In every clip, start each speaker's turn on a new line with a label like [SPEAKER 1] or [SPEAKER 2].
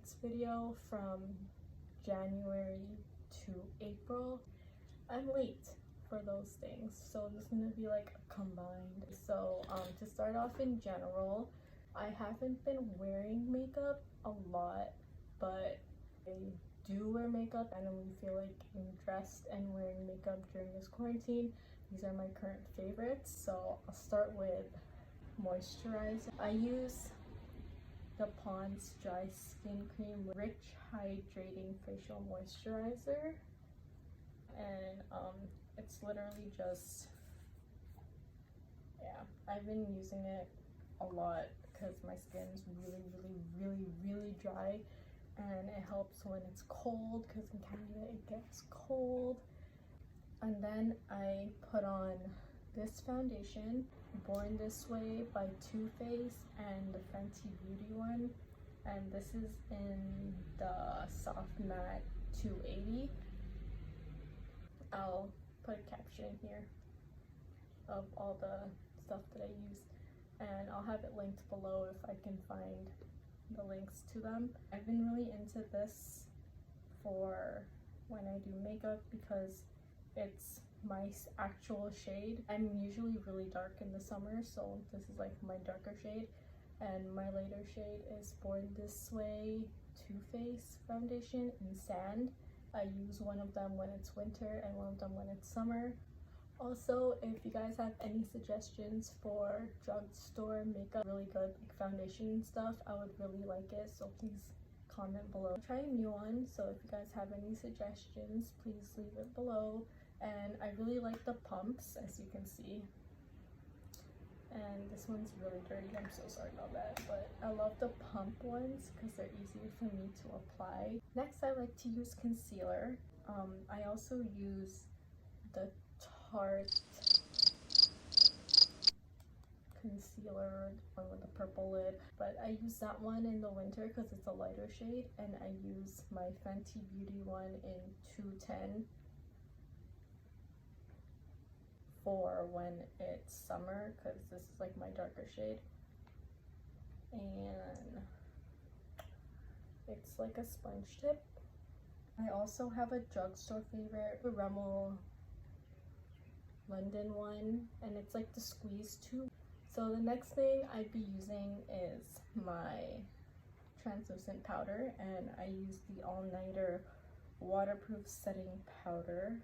[SPEAKER 1] favorites video from January to April. I'm late for those things, so this is gonna be like a combined. So to start off, in general, I haven't been wearing makeup a lot, but I do wear makeup and I feel like I'm dressed and wearing makeup during this quarantine. These are my current favorites. So I'll start with moisturizer. I use the Pond's Dry Skin Cream Rich Hydrating Facial Moisturizer, and it's literally just, yeah, I've been using it a lot because my skin's really dry, and it helps when it's cold because in Canada it gets cold. And then I put on this foundation, Born This Way by Too Faced, and the Fenty Beauty one, and this is in the Soft Matte 280. I'll put a caption here of all the stuff that I use, and I'll have it linked below if I can find the links to them. I've been really into this for when I do makeup because it's my actual shade. I'm usually really dark in the summer, so this is like my darker shade, and my lighter shade is Born This Way Too Faced foundation in Sand. I use one of them when it's winter and one of them when it's summer. Also, if you guys have any suggestions for drugstore makeup, really good like foundation and stuff, I would really like it, so please comment below. I'm trying a new one, so if you guys have any suggestions, please leave it below. And I really like the pumps, as you can see. And this one's really dirty, I'm so sorry about that, but I love the pump ones because they're easier for me to apply. Next, I like to use concealer. I also use the Tarte concealer, one with the purple lid, but I use that one in the winter because it's a lighter shade, and I use my Fenty Beauty one in 210 for when it's summer because this is like my darker shade, and it's like a sponge tip. I also have a drugstore favorite, the Rimmel London one, and it's like the squeeze tube. So the next thing I'd be using is my translucent powder, and I use the All Nighter waterproof setting powder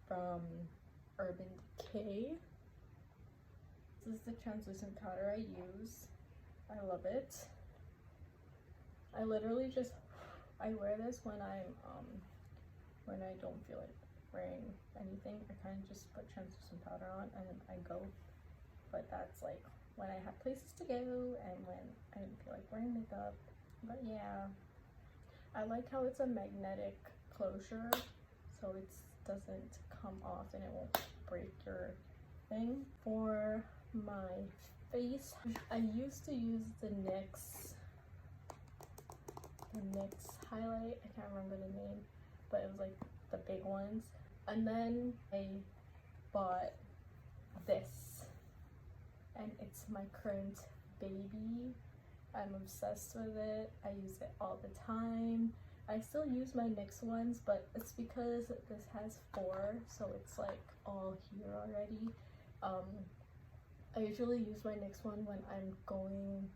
[SPEAKER 1] from Urban Decay. This is the translucent powder I use. I love it. I literally just, I wear this when I'm when I don't feel like wearing anything. I kind of just put translucent powder on and I go. But that's like when I have places to go and when I don't feel like wearing makeup. But yeah, I like how it's a magnetic closure, so it doesn't come off and it won't break your thing. For my face, I used to use the NYX highlight. I can't remember the name, but it was like the big ones. And then I bought this, and it's my current baby. I'm obsessed with it. I use it all the time. I still use my NYX ones, but it's because this has 4, so it's like all here already. I usually use my NYX one when I'm going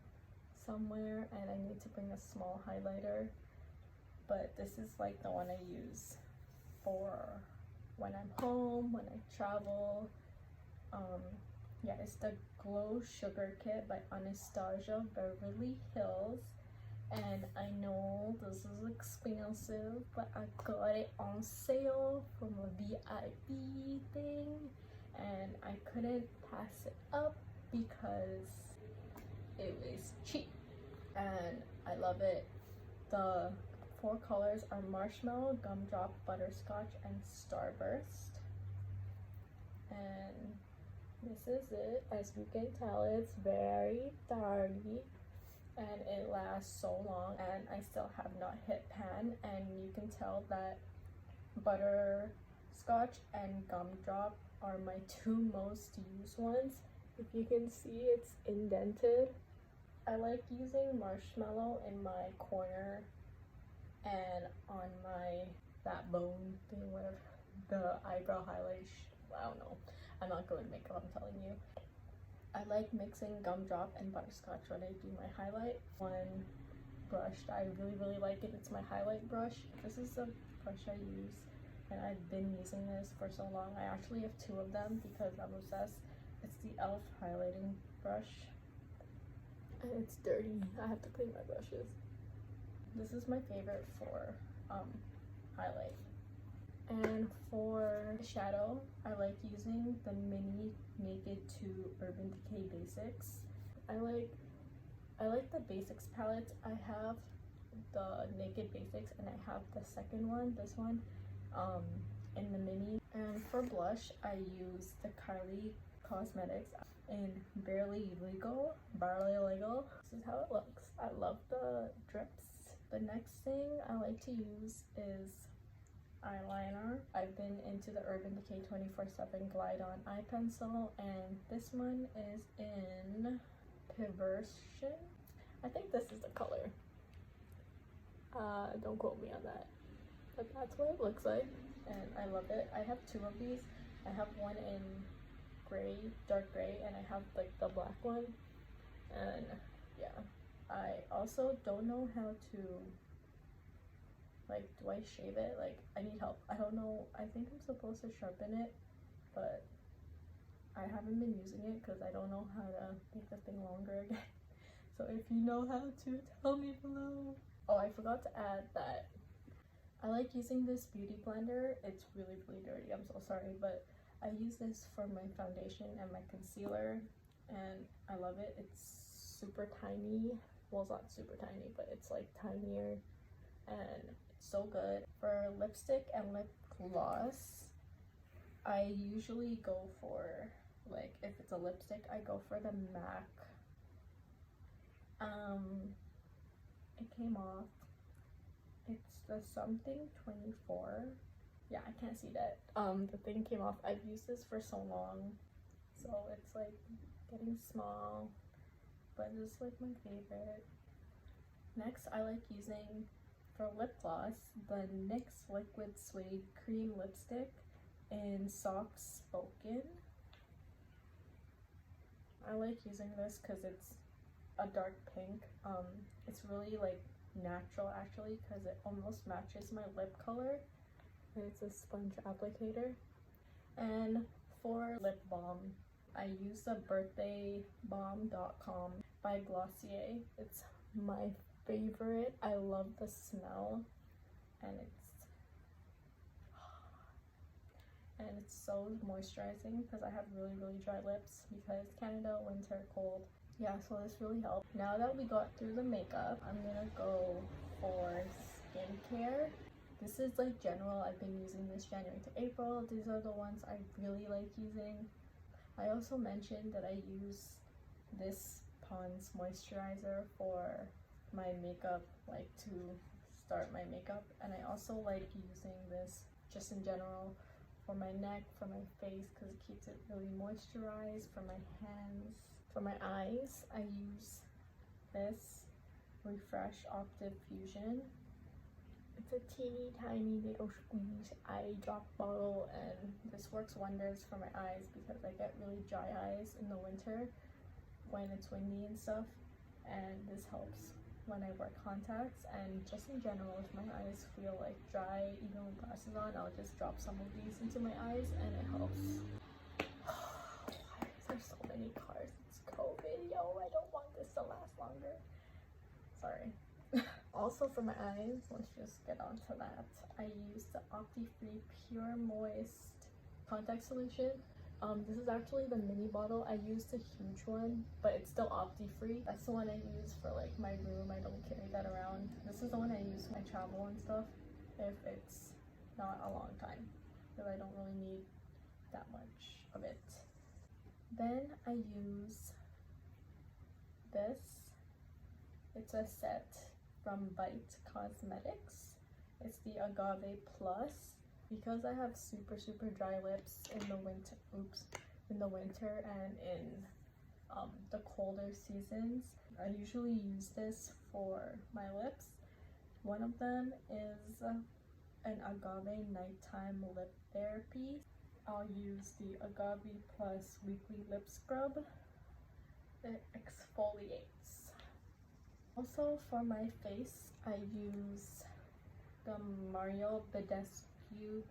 [SPEAKER 1] somewhere and I need to bring a small highlighter, but this is like the one I use for when I'm home, when I travel. Yeah, it's the Glow Sugar Kit by Anastasia, Beverly Hills. And I know this is expensive, but I got it on sale from a VIP thing, and I couldn't pass it up because it was cheap, and I love it. The 4 colors are Marshmallow, Gumdrop, Butterscotch, and Starburst. And this is it. As you can tell, it's very dirty and it lasts so long, and I still have not hit pan, and you can tell that Butterscotch and Gumdrop are my 2 most used ones. If you can see, it's indented I like using marshmallow in my corner and on my that bone thing, whatever, the eyebrow highlight. I don't know. I'm not good with makeup, I'm telling you. I like mixing gumdrop and butterscotch when I do my highlight. One brush that I really like it. It's my highlight brush. This is the brush I use, and I've been using this for so long. I actually have two of them because I'm obsessed. It's the e.l.f. highlighting brush, and it's dirty. I have to clean my brushes. This is my favorite for highlight. And for shadow, I like using the mini Naked 2 Urban Decay Basics. I like the Basics palette. I have the Naked Basics and I have the second one, this one, in the mini. And for blush, I use the Kylie Cosmetics in Barely Legal. This is how it looks. I love the drips. The next thing I like to use is eyeliner. I've been into the Urban Decay 24/7 Glide On Eye Pencil, and this one is in Perversion. I think this is the color. Don't quote me on that, but that's what it looks like, and I love it. I have two of these. I have one in gray, dark gray, and I have like the black one, and yeah. I also don't know how to, like, do I shave it? Like, I need help. I don't know. I think I'm supposed to sharpen it, but I haven't been using it because I don't know how to make the thing longer again. So if you know how to, tell me below. Oh, I forgot to add that I like using this beauty blender. It's really dirty. I'm so sorry, but I use this for my foundation and my concealer, and I love it. It's super tiny. Well, it's not super tiny, but it's like tinier, and it's so good. For lipstick and lip gloss, I usually go for, like, if it's a lipstick, I go for the MAC. It came off. It's the something 24. Yeah, I can't see that. The thing came off. I've used this for so long, so it's like getting small, but it's like my favorite. Next, I like using, for lip gloss, the NYX Liquid Suede Cream Lipstick in Soft Spoken. I like using this because it's a dark pink. It's really like natural actually because it almost matches my lip color. And it's a sponge applicator. And for lip balm, I use the Dotcom by Glossier. It's my favorite. I love the smell, and it's so moisturizing because I have really dry lips because Canada, winter, cold. Yeah, so this really helped. Now that we got through the makeup, I'm gonna go for skincare. This is like general. I've been using this January to April. These are the ones I really like using. I also mentioned that I use this Pond's moisturizer for my makeup, like to start my makeup, and I also like using this just in general for my neck, for my face, because it keeps it really moisturized. For my hands, for my eyes, I use this Refresh Octave Fusion. It's a teeny tiny little squeeze eye drop bottle, and this works wonders for my eyes because I get really dry eyes in the winter when it's windy and stuff, and this helps when I wear contacts. And just in general, if my eyes feel like dry even with glasses on, I'll just drop some of these into my eyes and it helps. Why is there so many cars? It's COVID, yo, I don't want this to last longer. Sorry. Also for my eyes, let's just get on to that. I use the Opti-Free Pure Moist Contact Solution. This is actually the mini bottle. I used the huge one, but it's still Opti-Free. That's the one I use for like my room. I don't carry that around. This is the one I use when I travel and stuff, if it's not a long time, because I don't really need that much of it. Then I use this. It's a set from Bite-Agave. It's the Agave Plus. Because I have super dry lips in the winter, and in the colder seasons. I usually use this for my lips. One of them is an Agave Nighttime Lip Therapy. I'll use the Agave Plus Weekly Lip Scrub. It exfoliates. Also for my face, I use the Mario Badescu,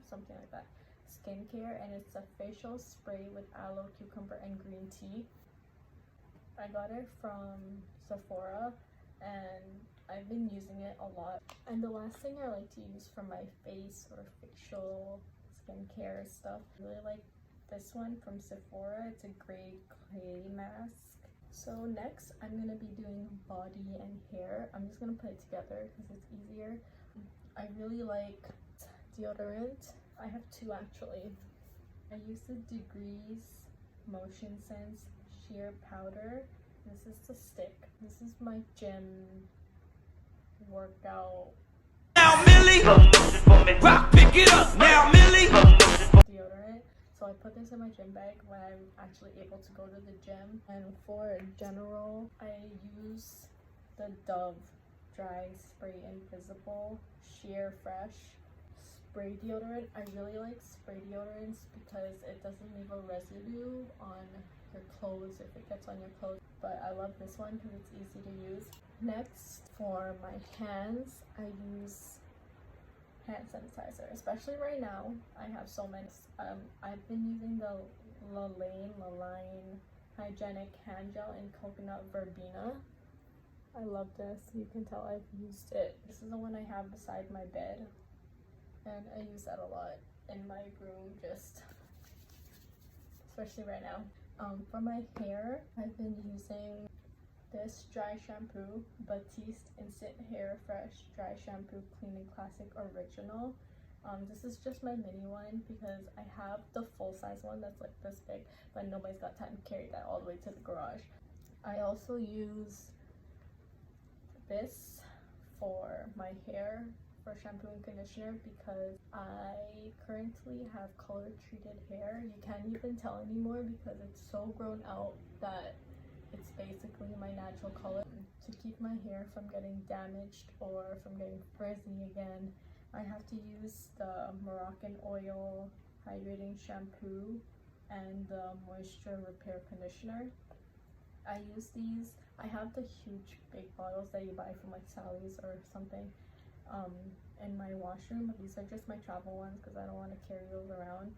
[SPEAKER 1] something like that, skincare, and it's a facial spray with aloe, cucumber, and green tea. I got it from Sephora and I've been using it a lot. And the last thing I like to use for my face or facial skincare stuff, I really like this one from Sephora. It's a gray clay mask. So next I'm gonna be doing body and hair. I'm just gonna put it together because it's easier. I really like deodorant. I have two actually. I use the Degrees Motion Sense Sheer Powder. This is the stick. This is my gym workout. Now Millie, rock, pick it up. Now Millie. Deodorant. So I put this in my gym bag when I'm actually able to go to the gym. And for general, I use the Dove Dry Spray Invisible Sheer Fresh spray deodorant. I really like spray deodorants because it doesn't leave a residue on your clothes if it gets on your clothes. But I love this one because it's easy to use. Next, for my hands, I use hand sanitizer, especially right now. I have so many. I've been using the Laline Hygienic Hand Gel in Coconut Verbena. I love this. You can tell I've used it. This is the one I have beside my bed, and I use that a lot in my room, just especially right now. For my hair, I've been using this dry shampoo, Batiste Instant Hair Fresh Dry Shampoo Clean and Classic Original. This is just my mini one because I have the full size one that's like this big, but nobody's got time to carry that all the way to the garage. I also use this for my hair for shampoo and conditioner because I currently have color treated hair. You can't even tell anymore because it's so grown out that it's basically my natural color. To keep my hair from getting damaged or from getting frizzy again, I have to use the Moroccan Oil Hydrating Shampoo and the Moisture Repair Conditioner. I use these. I have the huge big bottles that you buy from like Sally's or something in my washroom, but these are just my travel ones because I don't want to carry those around.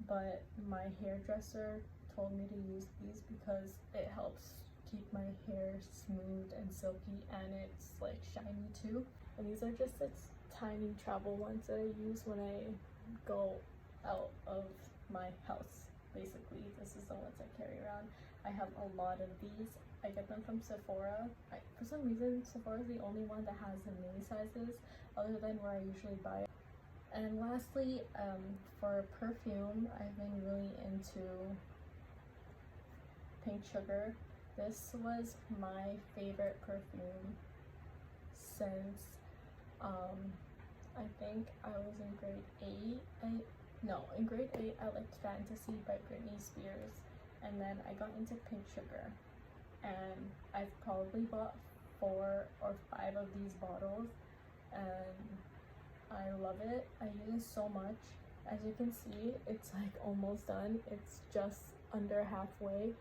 [SPEAKER 1] But my hairdresser told me to use these because it helps keep my hair smooth and silky, and it's like shiny too. And these are just the tiny travel ones that I use when I go out of my house. Basically, this is the ones I carry around. I have a lot of these. I get them from Sephora. For some reason, Sephora is the only one that has the mini sizes other than where I usually buy it. And lastly, for perfume, I've been really into Pink Sugar. This was my favorite perfume since I think I was in grade 8. In grade 8 I liked Fantasy by Britney Spears, and then I got into Pink Sugar, and I've probably bought 4 or 5 of these bottles, and I love it. I use it so much. As you can see, it's like almost done. It's just under halfway.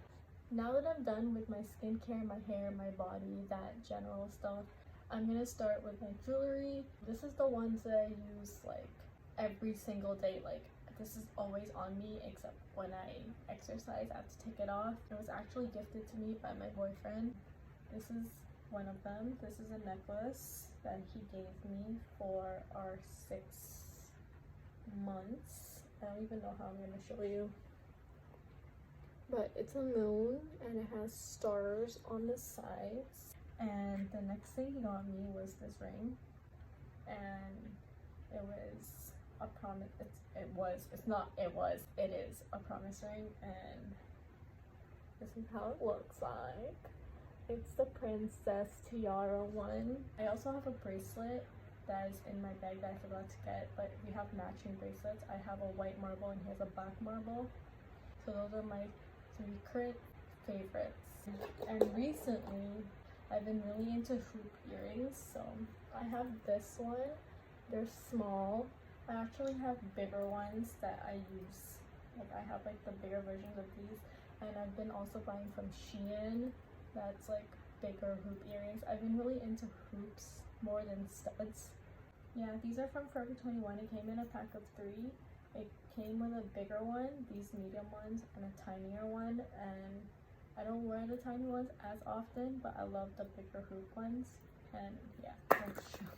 [SPEAKER 1] Now that I'm done with my skincare, my hair, my body, that general stuff, I'm gonna start with my jewelry. This is the ones that I use like every single day. Like, this is always on me, except when I exercise, I have to take it off. It was actually gifted to me by my boyfriend. This is one of them. This is a necklace that he gave me for our 6 months. I don't even know how I'm gonna show you. But it's a moon and it has stars on the sides. And the next thing he got me was this ring, and it was a promise. It is a promise ring, and this is how it looks like. It's the Princess Tiara one. I also have a bracelet that is in my bag that I forgot to get, but we have matching bracelets. I have a white marble and he has a black marble. So those are my 3 current favorites. And recently I've been really into hoop earrings. So I have this one. They're small. I actually have bigger ones that I use. Like I have like the bigger versions of these, and I've been also buying from Shein. That's like bigger hoop earrings. I've been really into hoops more than studs. Yeah, these are from Forever 21. It came in a pack of 3. It came with a bigger one, these medium ones, and a tinier one. And I don't wear the tiny ones as often, but I love the bigger hoop ones. And yeah, that's true.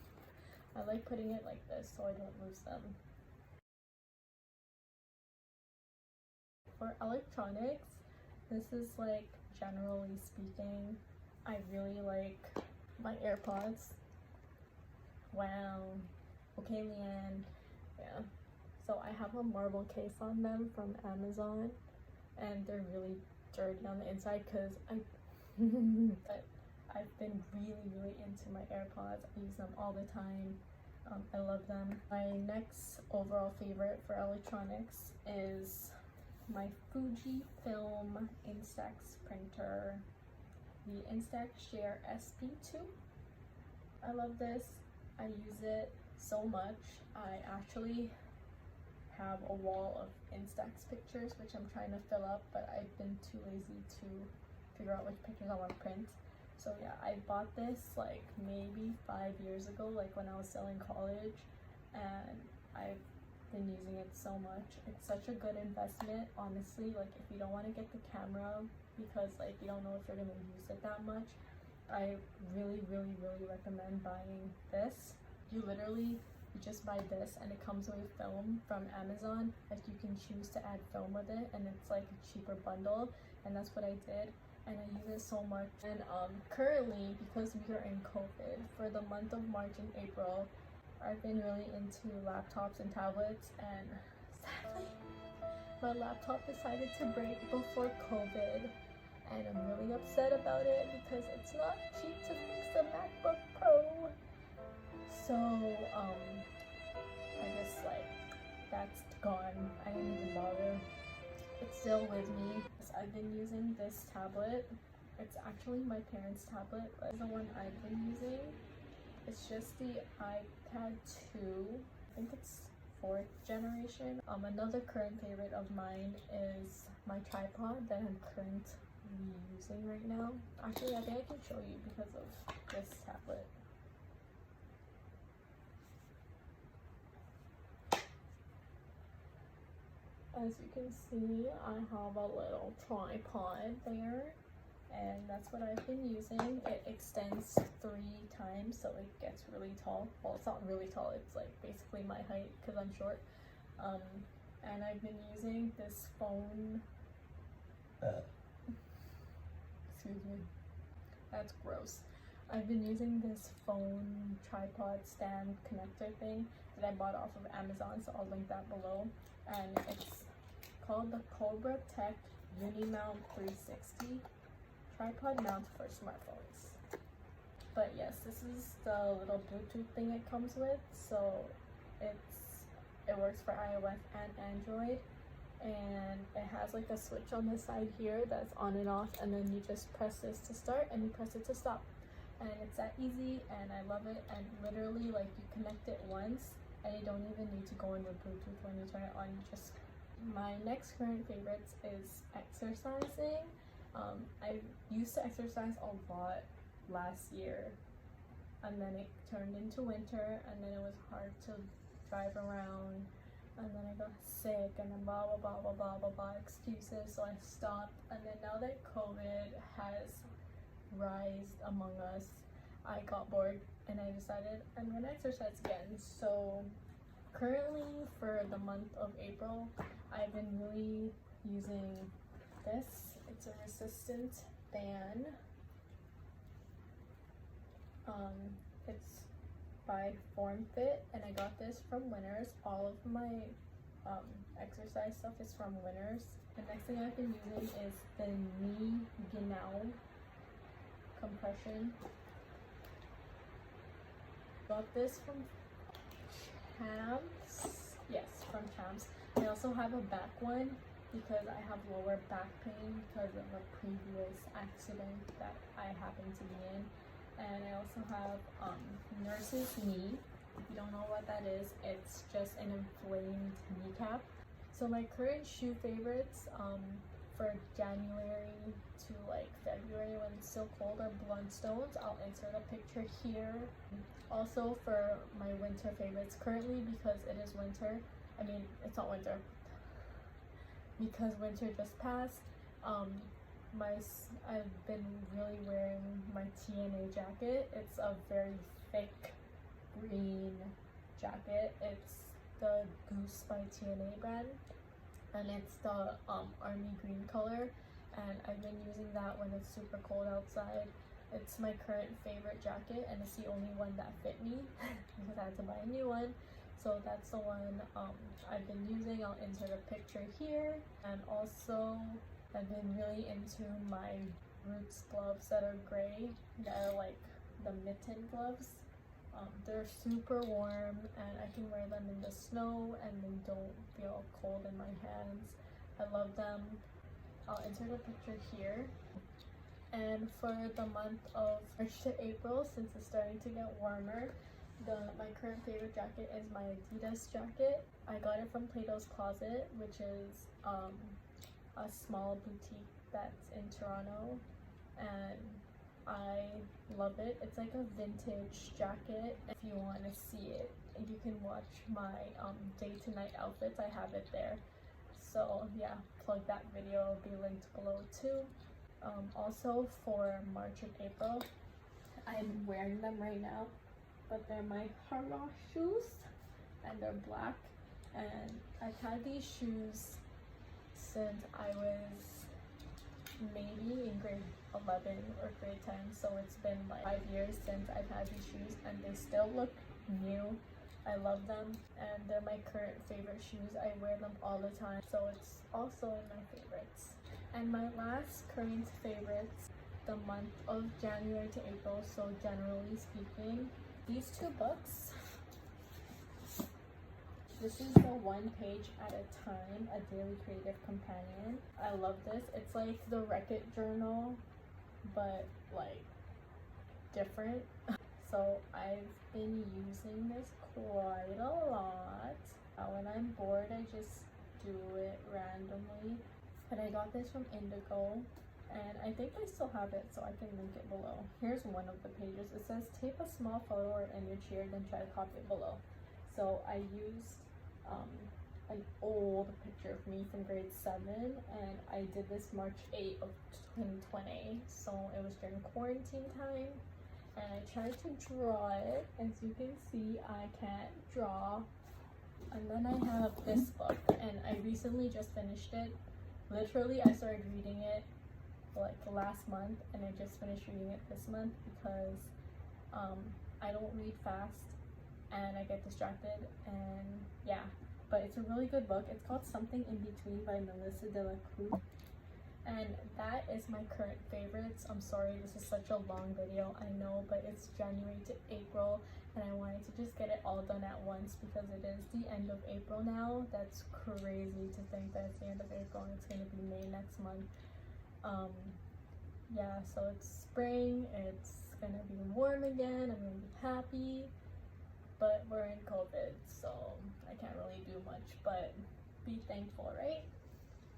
[SPEAKER 1] I like putting it like this so I don't lose them. For electronics, this is like, generally speaking, I really like my AirPods. Wow. Okay, Leanne. Yeah. So I have a marble case on them from Amazon, and they're really dirty on the inside because but I've been really into my AirPods. I use them all the time. I love them. My next overall favorite for electronics is my Fujifilm Instax printer, the Instax Share SP2. I love this. I use it so much. I actually have a wall of Instax pictures which I'm trying to fill up, but I've been too lazy to figure out which pictures I want to print. So yeah, I bought this like maybe 5 years ago, like when I was still in college, and I've been using it so much. It's such a good investment, honestly. Like if you don't want to get the camera because like you don't know if you're going to use it that much, I really recommend buying this. You just buy this and it comes with film from Amazon. Like you can choose to add film with it, and it's like a cheaper bundle, and that's what I did. And I use it so much. And currently, because we are in COVID, for the month of March and April, I've been really into laptops and tablets, and sadly my laptop decided to break before COVID, and I'm really upset about it because it's not cheap to fix the MacBook Pro. So I just like, that's gone. I didn't even bother. It's still with me. I've been using this tablet. It's actually my parents' tablet, but it's the one I've been using. It's just the iPad 2. I think it's 4th generation. Another current favorite of mine is my tripod that I'm currently using right now. Actually, I think I can show you because of this tablet. As you can see, I have a little tripod there, and that's what I've been using. It extends 3 times, so it gets really tall. Well, it's not really tall, it's like basically my height because I'm short. And I've been using this phone. Excuse me. That's gross. I've been using this phone tripod stand connector thing that I bought off of Amazon, so I'll link that below. And it's called the Cobra Tech Unimount 360 tripod mount for smartphones. But yes, this is the little Bluetooth thing it comes with. So it works for iOS and Android, and it has like a switch on the side here that's on and off, and then you just press this to start and you press it to stop, and it's that easy, and I love it. And literally, like, you connect it once and you don't even need to go into Bluetooth when you turn it on. You just, my next current favorites is exercising. I used to exercise a lot last year, and then it turned into winter, and then it was hard to drive around, and then I got sick, and then blah blah excuses, so I stopped. And then now that COVID has rised among us, I got bored and I decided I'm gonna exercise again. So currently, for the month of April, I've been really using this. It's a resistant band. It's by FormFit, and I got this from Winners. All of my exercise stuff is from Winners. The next thing I've been using is the knee Genau compression. Got this from Champs. Yes, from Champs. I also have a back one because I have lower back pain because of a previous accident that I happened to be in. And I also have nurse's knee. If you don't know what that is, it's just an inflamed kneecap. So my current shoe favorites for January to like February when it's still cold are Blundstones. I'll insert a picture here. Also for my winter favorites currently, because it is winter, I mean it's not winter because winter just passed, I've been really wearing my TNA jacket. It's a very thick green jacket. It's the Goose by TNA brand, and it's the army green color, and I've been using that when it's super cold outside. It's my current favorite jacket, and it's the only one that fit me because I had to buy a new one. So that's the one I've been using. I'll insert a picture here. And also I've been really into my Roots gloves that are gray. They're like the mitten gloves. They're super warm and I can wear them in the snow and they don't feel cold in my hands. I love them. I'll insert a picture here. And for the month of March to April, since it's starting to get warmer, my current favorite jacket is my Adidas jacket. I got it from Plato's Closet, which is a small boutique that's in Toronto, and I love it. It's like a vintage jacket. If you want to see it, you can watch my day to night outfits. I have it there. So yeah, plug that video, will be linked below too. Also for March and April, I'm wearing them right now, but they're my Hurrah shoes and they're black, and I've had these shoes since I was maybe in grade 11 or grade 10, so it's been like 5 years since I've had these shoes and they still look new. I love them and they're my current favorite shoes. I wear them all the time, so it's also in my favorites. And my last current favorites, the month of January to April, so generally speaking, these two books. This is the One Page at a Time, a daily creative companion. I love this. It's like the Wreck-It journal, but like different. So I've been using this quite a lot. When I'm bored, I just do it randomly. And I got this from Indigo, and I think I still have it, so I can link it below. Here's one of the pages. It says, tape a small photo or image here, then try to copy it below. So I used an old picture of me from grade 7, and I did this March 8 of 2020. So it was during quarantine time, and I tried to draw it. As you can see, I can't draw. And then I have this book, and I recently just finished it. Literally, I started reading it like last month, and I just finished reading it this month because I don't read fast and I get distracted, and yeah, but it's a really good book. It's called Something in Between by Melissa de la Cruz, and that is my current favorites. I'm sorry this is such a long video, I know, but it's January to April and I wanted to just get it all done at once because it is the end of April now. That's crazy to think that it's the end of April and it's going to be May next month. Yeah, so it's spring, it's going to be warm again, I'm going to be happy, but we're in COVID, so I can't really do much, but be thankful, right?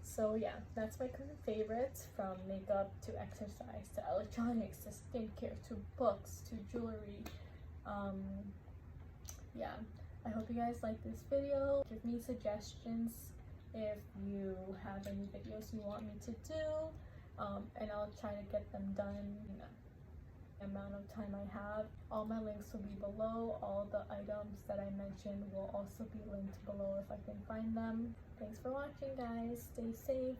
[SPEAKER 1] So yeah, that's my current favorites, from makeup to exercise to electronics to skincare to books to jewelry. Yeah, I hope you guys like this video. Give me suggestions if you have any videos you want me to do, and I'll try to get them done in the amount of time I have. All my links will be below. All the items that I mentioned will also be linked below if I can find them. Thanks for watching, guys. Stay safe.